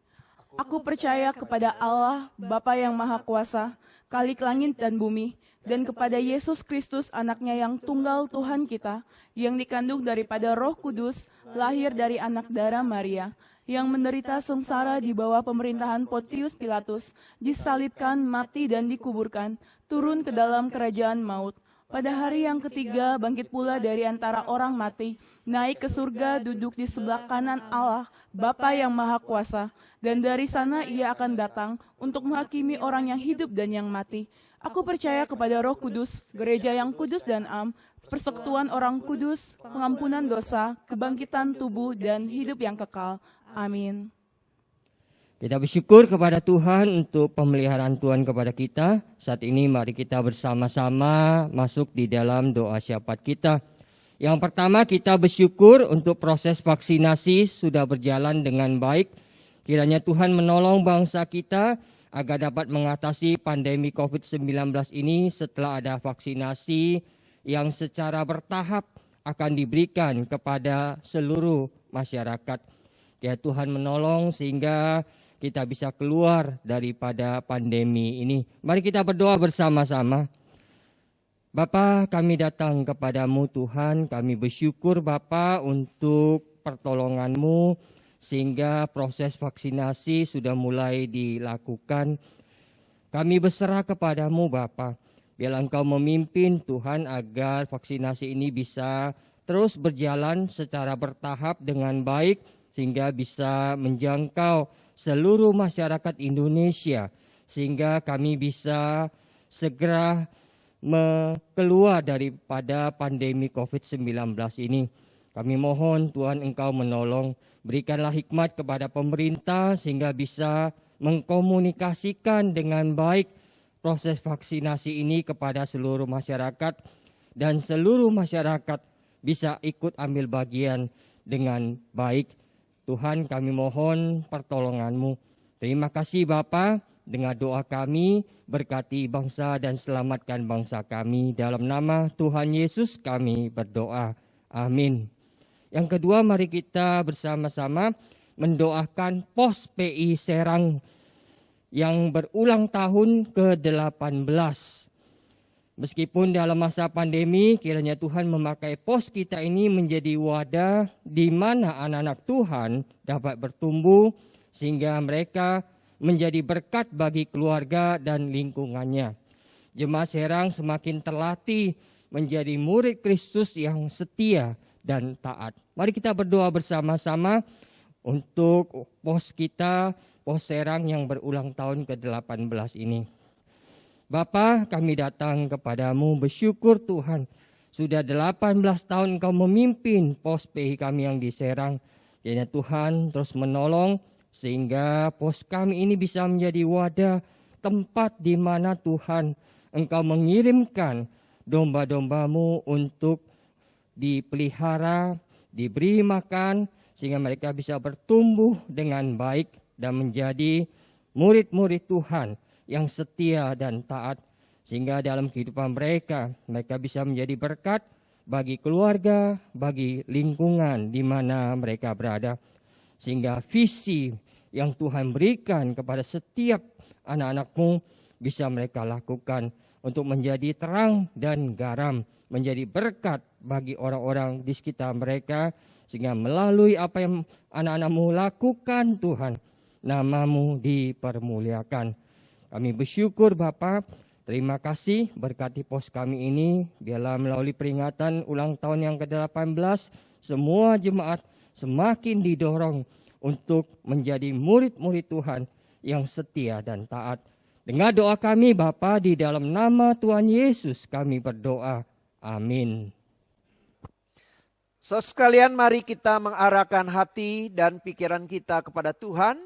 Aku percaya kepada Allah, Bapa yang Maha Kuasa, Khalik langit dan bumi, dan kepada Yesus Kristus anaknya yang tunggal Tuhan kita, yang dikandung daripada Roh Kudus, lahir dari anak darah Maria, yang menderita sengsara di bawah pemerintahan Pontius Pilatus, disalibkan, mati dan dikuburkan, turun ke dalam kerajaan maut. Pada hari yang ketiga bangkit pula dari antara orang mati, naik ke surga, duduk di sebelah kanan Allah, Bapa yang Maha Kuasa, dan dari sana ia akan datang untuk menghakimi orang yang hidup dan yang mati. Aku percaya kepada Roh Kudus, gereja yang kudus dan am, persekutuan orang kudus, pengampunan dosa, kebangkitan tubuh dan hidup yang kekal. Amin. Kita bersyukur kepada Tuhan untuk pemeliharaan Tuhan kepada kita. Saat ini mari kita bersama-sama masuk di dalam doa syafaat kita. Yang pertama kita bersyukur untuk proses vaksinasi sudah berjalan dengan baik. Kiranya Tuhan menolong bangsa kita agar dapat mengatasi pandemi COVID-19 ini setelah ada vaksinasi yang secara bertahap akan diberikan kepada seluruh masyarakat. Ya Tuhan menolong sehingga kita bisa keluar daripada pandemi ini. Mari kita berdoa bersama-sama. Bapa, kami datang kepadamu Tuhan, kami bersyukur Bapa untuk pertolongan-Mu sehingga proses vaksinasi sudah mulai dilakukan. Kami berserah kepadamu Bapa. Biarlah Engkau memimpin Tuhan agar vaksinasi ini bisa terus berjalan secara bertahap dengan baik sehingga bisa menjangkau seluruh masyarakat Indonesia sehingga kami bisa segera keluar daripada pandemi COVID-19 ini. Kami mohon Tuhan Engkau menolong, berikanlah hikmat kepada pemerintah sehingga bisa mengkomunikasikan dengan baik proses vaksinasi ini kepada seluruh masyarakat dan seluruh masyarakat bisa ikut ambil bagian dengan baik. Tuhan, kami mohon pertolongan-Mu. Terima kasih Bapa, dengar doa kami, berkati bangsa dan selamatkan bangsa kami. Dalam nama Tuhan Yesus kami berdoa. Amin. Yang kedua, mari kita bersama-sama mendoakan POS PI Serang yang berulang tahun ke-18. Meskipun dalam masa pandemi, kiranya Tuhan memakai POS kita ini menjadi wadah di mana anak-anak Tuhan dapat bertumbuh sehingga mereka menjadi berkat bagi keluarga dan lingkungannya. Jemaat Serang semakin terlatih menjadi murid Kristus yang setia dan taat. Mari kita berdoa bersama-sama untuk POS kita, POS Serang yang berulang tahun ke-18 ini. Bapa, kami datang kepadamu bersyukur Tuhan. Sudah 18 tahun Engkau memimpin POS PI kami yang di Serang. Kiranya Tuhan terus menolong sehingga POS kami ini bisa menjadi wadah tempat di mana Tuhan Engkau mengirimkan domba-dombamu untuk dipelihara, diberi makan, sehingga mereka bisa bertumbuh dengan baik dan menjadi murid-murid Tuhan yang setia dan taat. Sehingga dalam kehidupan mereka bisa menjadi berkat bagi keluarga, bagi lingkungan di mana mereka berada. Sehingga visi yang Tuhan berikan kepada setiap anak-anak-Mu bisa mereka lakukan untuk menjadi terang dan garam, menjadi berkat bagi orang-orang di sekitar mereka, sehingga melalui apa yang anak-anak-Mu lakukan Tuhan, nama-Mu dipermuliakan. Kami bersyukur Bapa, terima kasih berkati POS kami ini, biarlah melalui peringatan ulang tahun yang ke-18, semua jemaat semakin didorong untuk menjadi murid-murid Tuhan yang setia dan taat. Dengar doa kami Bapa, di dalam nama Tuhan Yesus kami berdoa. Amin. Sekalian mari kita mengarahkan hati dan pikiran kita kepada Tuhan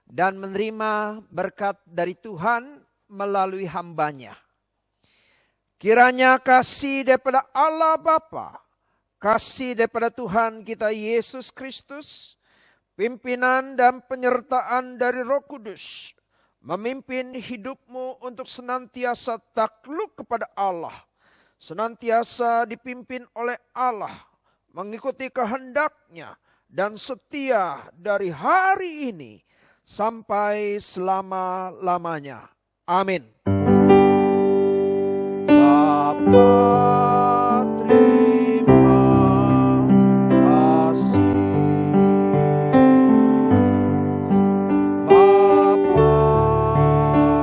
dan menerima berkat dari Tuhan melalui hamba-Nya. Kiranya kasih daripada Allah Bapa, kasih daripada Tuhan kita Yesus Kristus, pimpinan dan penyertaan dari Roh Kudus, memimpin hidupmu untuk senantiasa takluk kepada Allah, senantiasa dipimpin oleh Allah, mengikuti kehendak-Nya, dan setia dari hari ini sampai selama-lamanya. Amin. Bapa, terima kasih. Bapa,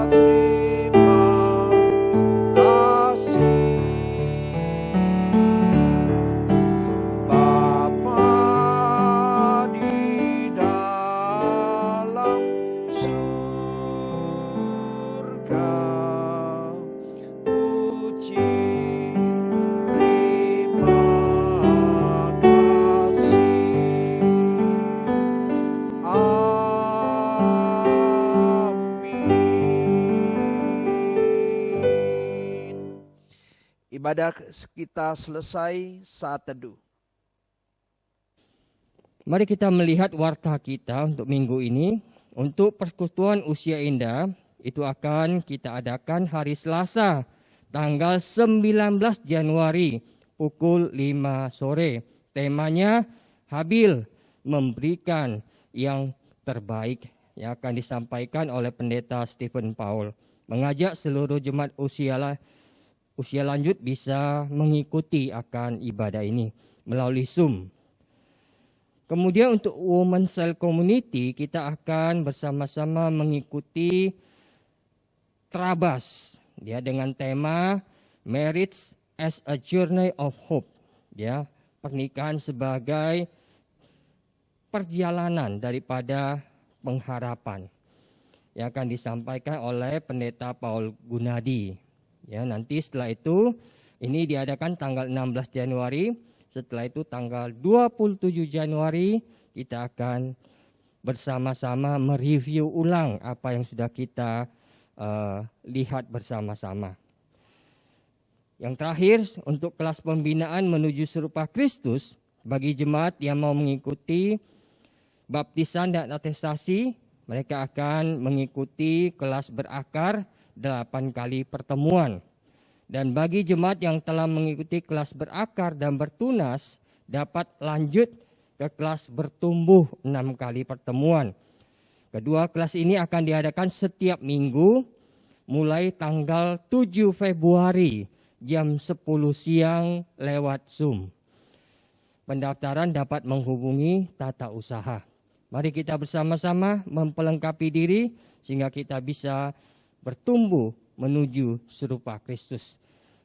terima kasih. Bapa di dalam surga, puji terima kasih. Amin. Ibadah kita selesai, saat teduh. Mari kita melihat warta kita untuk minggu ini. Untuk persekutuan usia indah, itu akan kita adakan hari Selasa, tanggal 19 Januari, pukul 5 sore. Temanya, Habil memberikan yang terbaik, yang akan disampaikan oleh Pendeta Stephen Paul. Mengajak seluruh jemaat usia lanjut bisa mengikuti akan ibadah ini melalui Zoom. Kemudian untuk Women Cell Community, kita akan bersama-sama mengikuti Trabas ya, dengan tema Marriage as a Journey of Hope. Ya, pernikahan sebagai perjalanan daripada pengharapan. Yang akan disampaikan oleh Pendeta Paul Gunadi. Ya, nanti setelah itu ini diadakan tanggal 16 Januari Setelah itu tanggal 27 Januari kita akan bersama-sama mereview ulang apa yang sudah kita lihat bersama-sama. Yang terakhir, untuk kelas pembinaan menuju serupa Kristus, bagi jemaat yang mau mengikuti baptisan dan atestasi, mereka akan mengikuti kelas berakar 8 kali pertemuan. Dan bagi jemaat yang telah mengikuti kelas berakar dan bertunas, dapat lanjut ke kelas bertumbuh 6 kali pertemuan. Kedua kelas ini akan diadakan setiap minggu, mulai tanggal 7 Februari, jam 10 siang lewat Zoom. Pendaftaran dapat menghubungi tata usaha. Mari kita bersama-sama mempelengkapi diri sehingga kita bisa bertumbuh menuju serupa Kristus.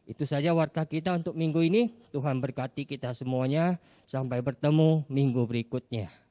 Itu saja warta kita untuk minggu ini. Tuhan berkati kita semuanya. Sampai bertemu minggu berikutnya.